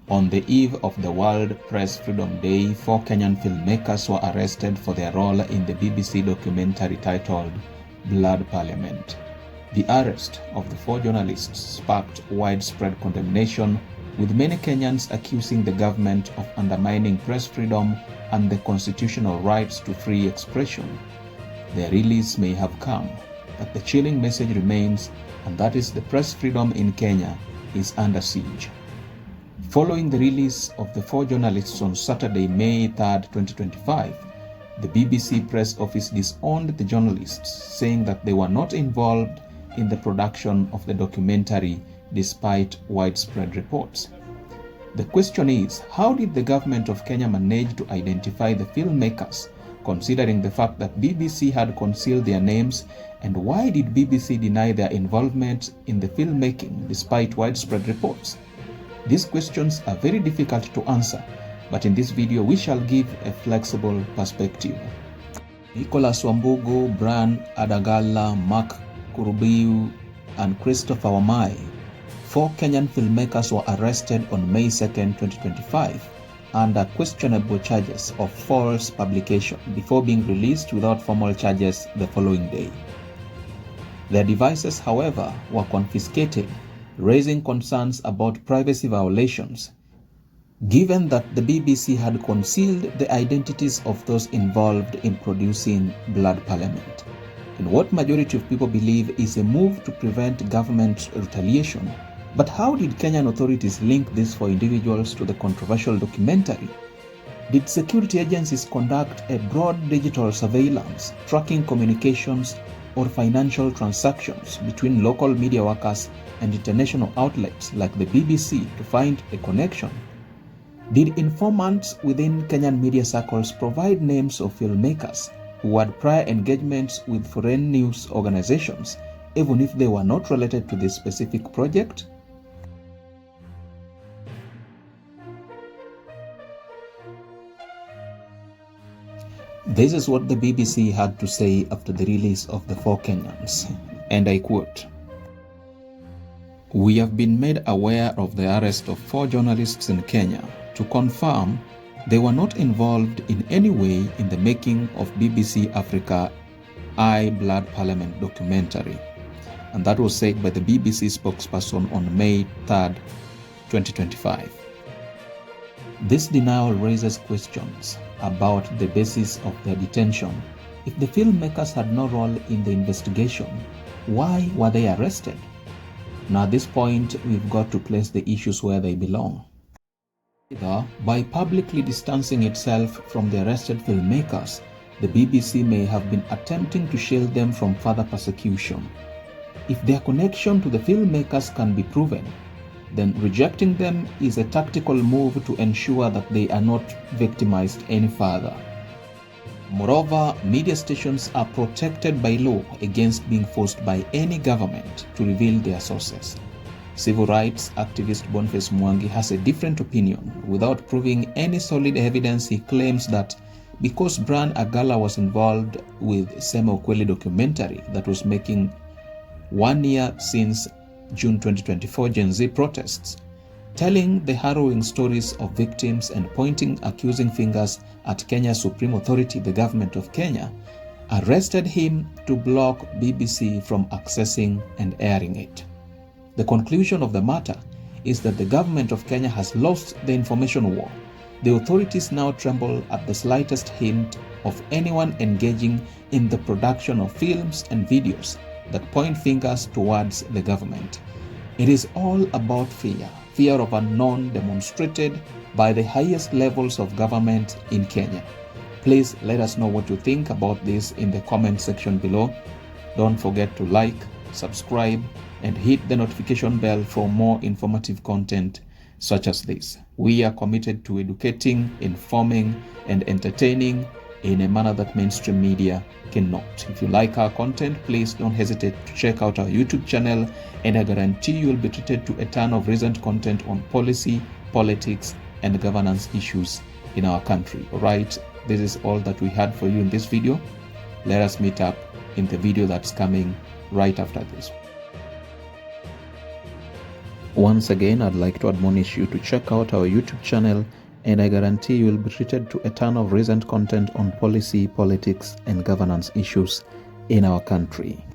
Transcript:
On the eve of the World Press Freedom Day, 4 Kenyan filmmakers were arrested for their role in the BBC documentary titled Blood Parliament. The arrest of the 4 journalists sparked widespread condemnation, with many Kenyans accusing the government of undermining press freedom and the constitutional rights to free expression. Their release may have come, but the chilling message remains, and that is the press freedom in Kenya is under siege. Following the release of the 4 journalists on Saturday, May 3, 2025, the BBC press office disowned the journalists, saying that they were not involved in the production of the documentary despite widespread reports. The question is, how did the government of Kenya manage to identify the filmmakers, considering the fact that BBC had concealed their names, and why did BBC deny their involvement in the filmmaking despite widespread reports? These questions are very difficult to answer, but in this video we shall give a flexible perspective. Nicholas Wambugu, Brian Adagala, Mark Kurubiu, and Christopher Wamai, 4 Kenyan filmmakers were arrested on May 2, 2025 under questionable charges of false publication before being released without formal charges the following day. Their devices, however, were confiscated, raising concerns about privacy violations, given that the BBC had concealed the identities of those involved in producing Blood Parliament, in what majority of people believe is a move to prevent government retaliation. But how did Kenyan authorities link these 4 individuals to the controversial documentary? Did security agencies conduct a broad digital surveillance, tracking communications or financial transactions between local media workers and international outlets like the BBC to find a connection? Did informants within Kenyan media circles provide names of filmmakers who had prior engagements with foreign news organizations, even if they were not related to this specific project? This is what the BBC had to say after the release of the 4 Kenyans, and I quote, "We have been made aware of the arrest of 4 journalists in Kenya to confirm they were not involved in any way in the making of BBC Africa Blood Parliament documentary." And that was said by the BBC spokesperson on May 3, 2025. This denial raises questions about the basis of their detention. If the filmmakers had no role in the investigation, why were they arrested? Now at this point, we've got to place the issues where they belong. Either by publicly distancing itself from the arrested filmmakers, the BBC may have been attempting to shield them from further persecution. If their connection to the filmmakers can be proven, then rejecting them is a tactical move to ensure that they are not victimized any further. Moreover, media stations are protected by law against being forced by any government to reveal their sources. Civil rights activist Boniface Mwangi has a different opinion. Without proving any solid evidence, he claims that because Brian Agala was involved with Sema Ukweli documentary that was making 1 year since June 2024 Gen Z protests, telling the harrowing stories of victims and pointing accusing fingers at Kenya's Supreme Authority, the government of Kenya, arrested him to block BBC from accessing and airing it. The conclusion of the matter is that the government of Kenya has lost the information war. The authorities now tremble at the slightest hint of anyone engaging in the production of films and videos that point fingers towards the government. It is all about fear of unknown demonstrated by the highest levels of government in Kenya. Please let us know what you think about this in the comment section below. Don't forget to like, subscribe, and hit the notification bell for more informative content such as this. We are committed to educating, informing, and entertaining in a manner that mainstream media cannot. If you like our content, please don't hesitate to check out our YouTube channel, and I guarantee you'll be treated to a ton of recent content on policy, politics, and governance issues in our country. Alright, this is all that we had for you in this video. Let us meet up in the video that's coming right after this. Once again, I'd like to admonish you to check out our YouTube channel, and I guarantee you will be treated to a ton of recent content on policy, politics, and governance issues in our country.